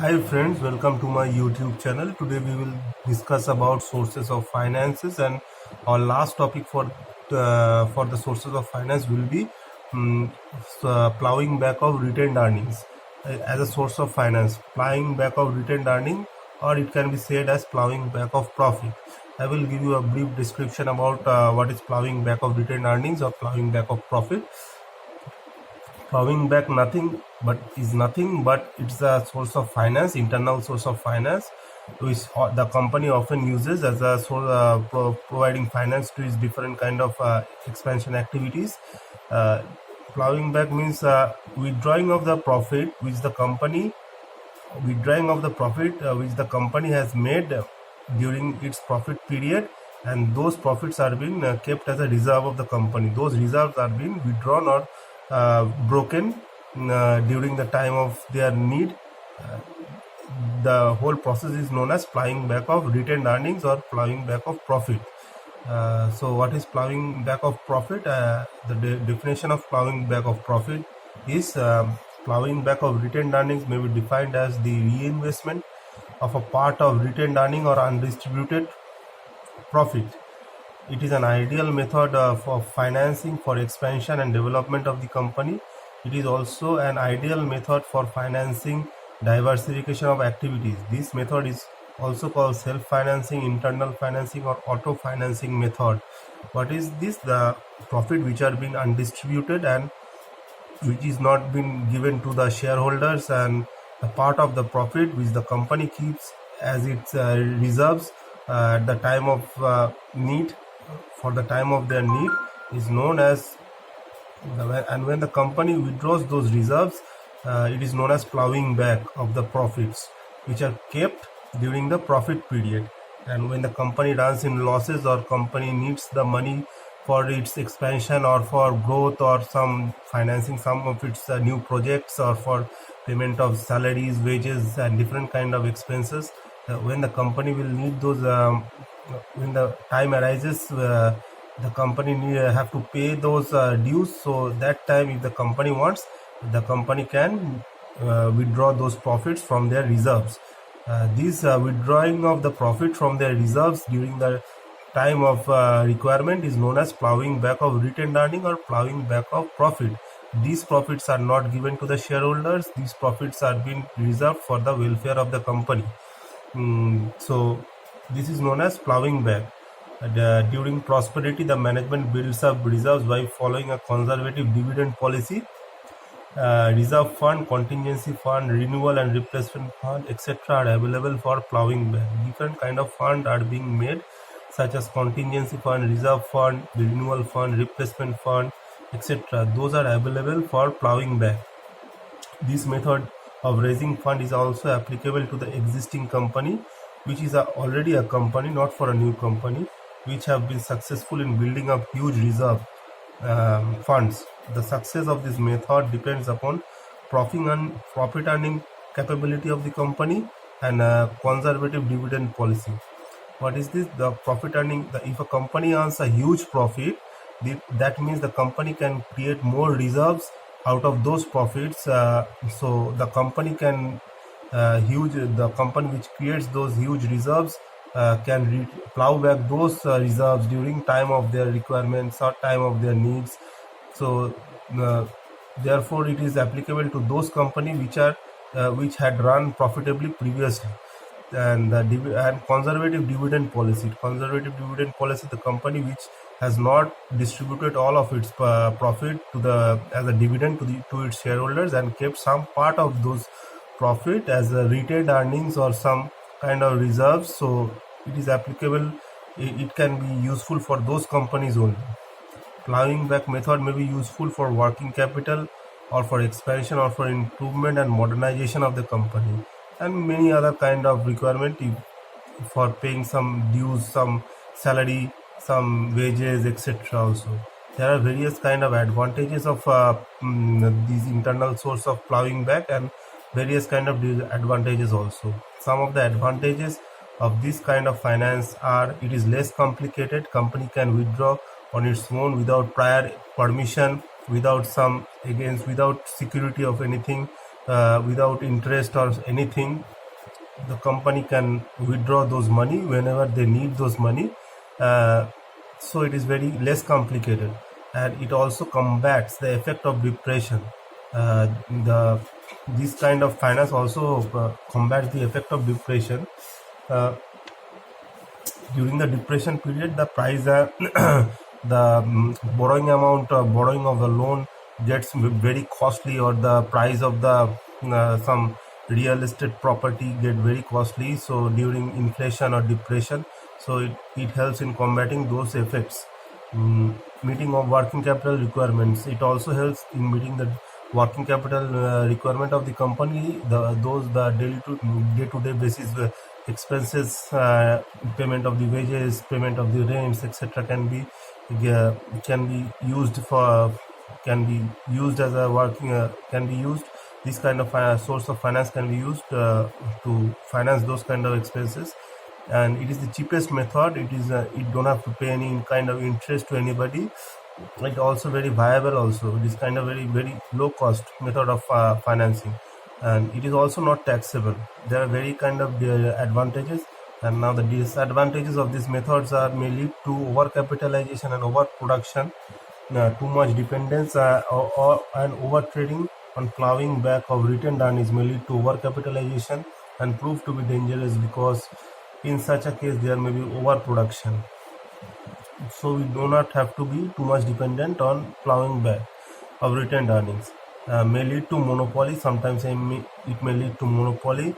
Hi friends, welcome to my YouTube channel. Today we will discuss about sources of finances, and our last topic for the sources of finance will be plowing back of retained earnings as a source of finance. Plowing back of retained earning, or it can be said as plowing back of profit. I will give you a brief description about what is plowing back of retained earnings or plowing back of profit. Plowing back nothing but it's a source of finance, internal source of finance, which the company often uses as a providing finance to its different kind of expansion activities. Plowing back means withdrawing of the profit which the company has made during its profit period, and those profits are being kept as a reserve of the company. Those reserves are being withdrawn or broken during the time of their need. The whole process is known as plowing back of retained earnings or plowing back of profit. So what is plowing back of profit? The definition of plowing back of profit is plowing back of retained earnings may be defined as the reinvestment of a part of retained earning or undistributed profit. It is an ideal method for financing for expansion and development of the company. It is also an ideal method for financing diversification of activities. This method is also called self-financing, internal financing, or auto-financing method. What is this? The profit which are being undistributed and which is not been given to the shareholders, and the part of the profit which the company keeps as its reserves at the time of need, for the time of their need, is known as, and when the company withdraws those reserves, it is known as plowing back of the profits which are kept during the profit period. And when the company runs in losses or company needs the money for its expansion or for growth or some financing some of its new projects or for payment of salaries, wages, and different kind of expenses, when the company will need those, when the time arises, the company have to pay those dues. So that time, if the company wants, the company can withdraw those profits from their reserves. This withdrawing of the profit from their reserves during the time of requirement is known as plowing back of retained earning or plowing back of profit. These profits are not given to the shareholders. These profits are being reserved for the welfare of the company. So this is known as plowing back. During prosperity, the management builds up reserves by following a conservative dividend policy. Reserve fund, contingency fund, renewal and replacement fund, etc. are available for plowing back. Different kind of fund are being made, such as contingency fund, reserve fund, renewal fund, replacement fund, etc. Those are available for plowing back. This method of raising fund is also applicable to the existing company, which is already a company, not for a new company, which have been successful in building up huge reserve funds. The success of this method depends upon profit earning capability of the company and conservative dividend policy. What is this? The profit earning. If a company earns a huge profit, that means the company can create more reserves out of those profits. So the company can the company which creates those huge reserves can plow back those reserves during time of their requirements or time of their needs. So therefore it is applicable to those companies which had run profitably previously. And conservative dividend policy. The company which has not distributed all of its profit as a dividend to its shareholders and kept some part of those profit as a retained earnings or some kind of reserves. So it is applicable. It can be useful for those companies only. Plowing back method may be useful for working capital or for expansion or for improvement and modernization of the company, and many other kind of requirement for paying some dues, some salary, some wages, etc. Also, there are various kind of advantages of these internal source of plowing back and various kind of disadvantages also. Some of the advantages of this kind of finance are: it is less complicated. Company can withdraw on its own without prior permission, without security of anything. without interest or anything. The company can withdraw those money whenever they need those money. So it is very less complicated, and it also combats the effect of depression. The This kind of finance also combats the effect of depression. uh, During the depression period, the price borrowing amount, borrowing of the loan gets very costly, or the price of the some real estate property get very costly. So during inflation or depression, so it helps in combating those effects. Meeting of working capital requirements, it also helps in meeting the working capital requirement of the company. The day-to-day basis expenses, payment of the wages, payment of the rents, etc., uh, can be used for can be used as a working can be used. This kind of source of finance can be used to finance those kind of expenses, and it is the cheapest method. It don't have to pay any kind of interest to anybody. It also very viable also. It is kind of very low cost method of financing, and it is also not taxable. There are very kind of advantages, and now the disadvantages of these methods are may lead to overcapitalization and overproduction, too much dependence, and over trading on plowing back of retained earnings may lead to overcapitalization and prove to be dangerous, because in such a case there may be overproduction. So we do not have to be too much dependent on plowing back of retained earnings. May lead to monopoly. Sometimes it may lead to monopoly